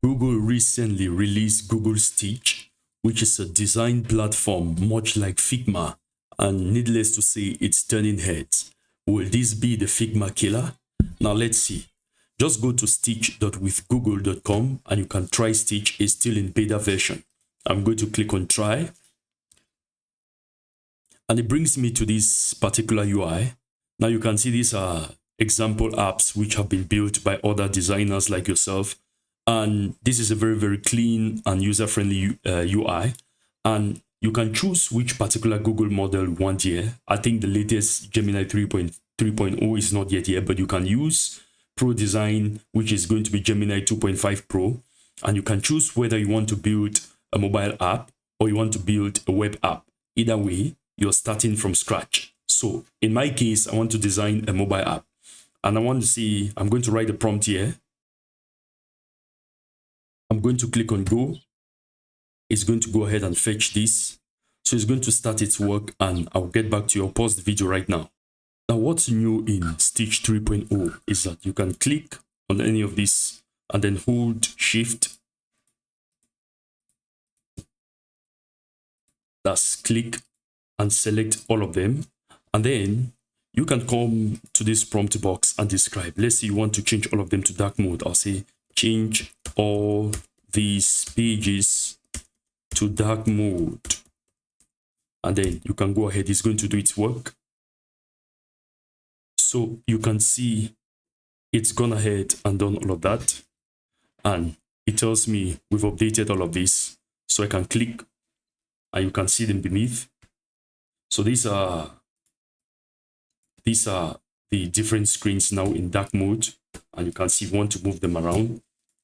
Google recently released Google Stitch, which is a design platform much like Figma, and needless to say, it's turning heads. Will this be the Figma killer? Now let's see. Just go to stitch.withgoogle.com and you can try Stitch. It's still in beta version. I'm going to click on try. And it brings me to this particular UI. Now you can see these are example apps which have been built by other designers like yourself. And this is a very, very clean and user-friendly UI. And you can choose which particular Google model you want here. I think the latest Gemini 3.3.0 is not yet here, but you can use Pro Design, which is going to be Gemini 2.5 Pro. And you can choose whether you want to build a mobile app or you want to build a web app. Either way, you're starting from scratch. So in my case, I want to design a mobile app. And I want to see, I'm going to write a prompt here. I'm going to click on go. It's going to go ahead and fetch this. So it's going to start its work and I'll get back to you. I'll pause the video right now. Now what's new in Stitch 3.0 is that you can click on any of these and then hold Shift. That's click and select all of them. And then you can come to this prompt box and describe. Let's say you want to change all of them to dark mode. I'll say change all these pages to dark mode. And then you can go ahead. It's going to do its work. So you can see it's gone ahead and done all of that. And it tells me we've updated all of this. So I can click and you can see them beneath. So these are the different screens now in dark mode. And you can see if you want to move them around.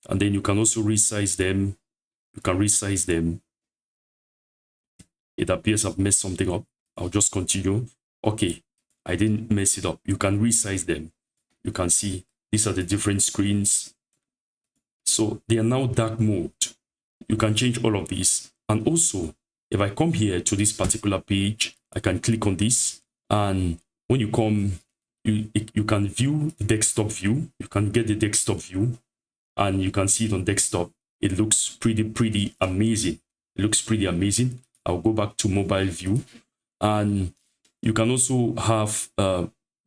And then you can also resize them. You can resize them. It appears I've messed something up. I'll just continue. Okay, I didn't mess it up. You can resize them. You can see these are the different screens. So they are now dark mode. You can change all of these. And also, if I come here to this particular page, I can click on this. And when you come, you can view the desktop view. You can get the desktop view. And you can see it on desktop. It looks pretty amazing. It looks pretty amazing. I'll go back to mobile view. And you can also have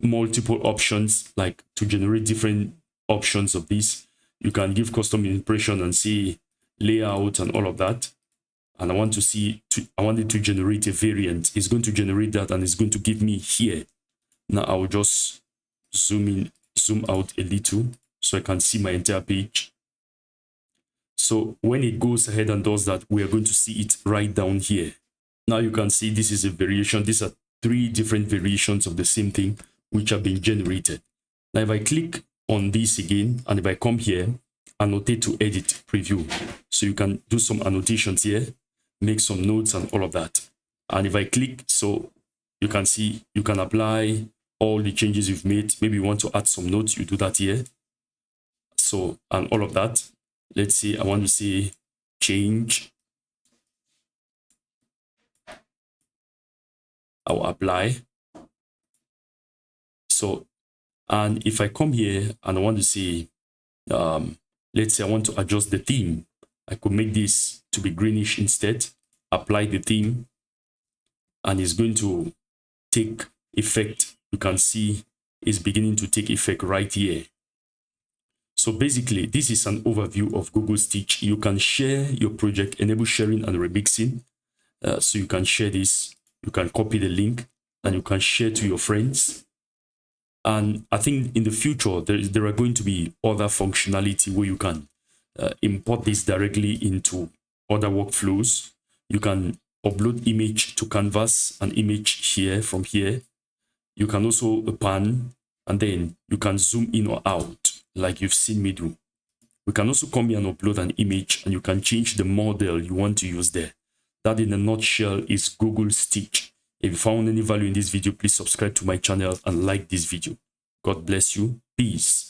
multiple options, like to generate different options of this. You can give custom impression and see layout and all of that. And I want it to generate a variant. It's going to generate that and it's going to give me here. Now I'll just zoom out a little so I can see my entire page. So when it goes ahead and does that, we are going to see it right down here. Now you can see this is a variation. These are 3 different variations of the same thing which have been generated. Now if I click on this again, and if I come here, annotate to edit preview. So you can do some annotations here, make some notes and all of that. And if I click, so you can see, you can apply all the changes you've made. Maybe you want to add some notes, you do that here. So, and all of that. Let's say I want to say change. I'll apply. So, and if I come here and I want to say, let's say I want to adjust the theme, I could make this to be greenish instead, apply the theme, and it's going to take effect. You can see it's beginning to take effect right here. So basically, this is an overview of Google Stitch. You can share your project, enable sharing and remixing. So you can share this, you can copy the link, and you can share to your friends. And I think in the future, there are going to be other functionality where you can import this directly into other workflows. You can upload image to Canvas, an image here from here. You can also pan, and then you can zoom in or out like you've seen me do. We can also come here and upload an image, and you can change the model you want to use there. That in a nutshell is Google Stitch. If you found any value in this video, please subscribe to my channel and like this video. God bless you. Peace.